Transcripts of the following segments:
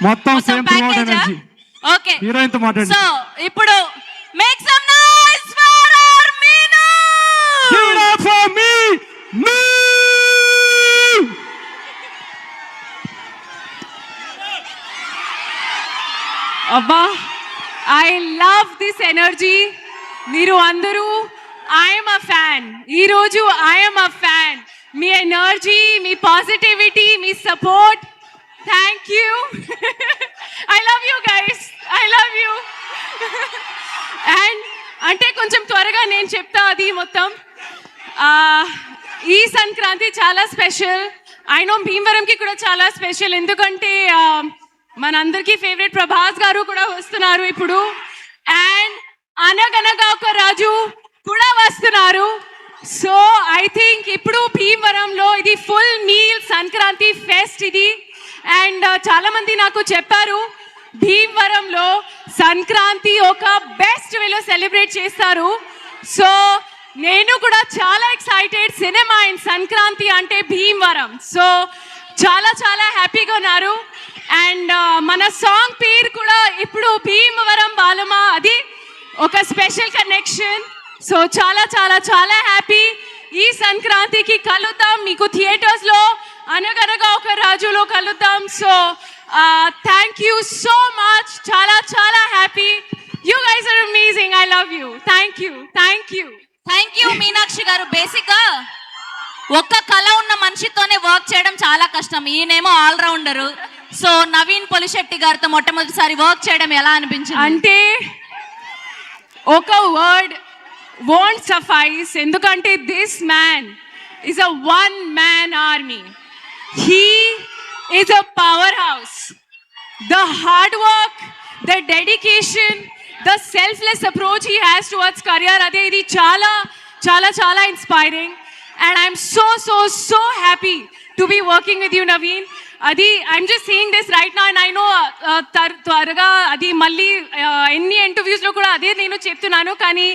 మొత్తం same throughout energy. Okay, heroine తో మాట్లాడండి. సో ఇప్పుడు make some noise for hour Meena. Give it up for me. అబ్బా, I love this energy. మీరు అందరూ ఐఎమ్ అ ఫ్యాన్. ఈరోజు I'm a fan. Me energy, me positivity, me support, thank you. I love you guys, I love you. And అంటే కొంచెం త్వరగా నేను చెప్తా అది మొత్తం. ఈ సంక్రాంతి చాలా స్పెషల్. ఐ నో భీమవరంకి కూడా చాలా స్పెషల్, ఎందుకంటే మనందరికీ ఫేవరెట్ ప్రభాస్ గారు కూడా వస్తున్నారు ఇప్పుడు. అండ్ అనగనగా ఒక రాజు కూడా వస్తున్నారు. సో ఐ థింక్ ఇప్పుడు భీమవరంలో ఇది ఫుల్ మీల్ సంక్రాంతి ఫెస్ట్ ఇది. అండ్ చాలా మంది నాకు చెప్పారు భీమవరంలో సంక్రాంతి ఒక బెస్ట్ వేలో సెలబ్రేట్ చేస్తారు. సో నేను కూడా చాలా ఎక్సైటెడ్. సినిమా అండ్ సంక్రాంతి అంటే భీమవరం. సో చాలా చాలా హ్యాపీగా ఉన్నారు. అండ్ మన సాంగ్ పేరు కూడా ఇప్పుడు భీమవరం బాలమా, అది ఒక స్పెషల్ కనెక్షన్. సో చాలా చాలా చాలా హ్యాపీ. ఈ సంక్రాంతికి కలుద్దాం మీకు థియేటర్స్లో, అనగనగా ఒక రాజులో కలుద్దాం. So thank you so much. చాలా చాలా happy. You guys are amazing. I love you. Thank you, thank you, thank you Meenakshi garu. బేసిక్గా ఒక్క కళ ఉన్న మనిషితోనే వర్క్ చేయడం చాలా కష్టం. ఈయనేమో ఆల్రౌండరు. సో నవీన్ పొలిశెట్టి గారితో మొట్టమొదటిసారి వర్క్ చేయడం ఎలా అనిపించింది? అంటే ఒక వర్డ్ won't suffice, ఎందుకంటే this man is a one man army. He is a powerhouse. The hard work, the dedication, the selfless approach he has towards career, ade idi chala chala chala inspiring. And I'm so happy to be working with you, Naveen. అది I'm just saying this right now. And I know త్వరగా అది మళ్ళీ ఎన్ని ఇంటర్వ్యూస్లో కూడా అదే నేను చెప్తున్నాను, కానీ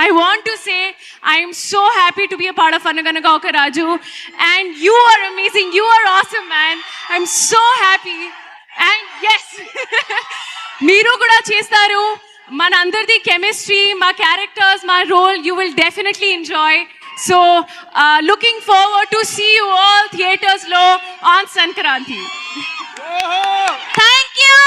I want to say I'm so happy to be a part of Anaganaga Oka Raju. And you are amazing, you are awesome man. I'm so happy. And yes, మీరు కూడా చేస్తారు. మన అందరిది కెమిస్ట్రీ, మా క్యారెక్టర్స్, మా role, you will definitely enjoy. So looking forward to see you all theaters lo on Sankranti. Thank you.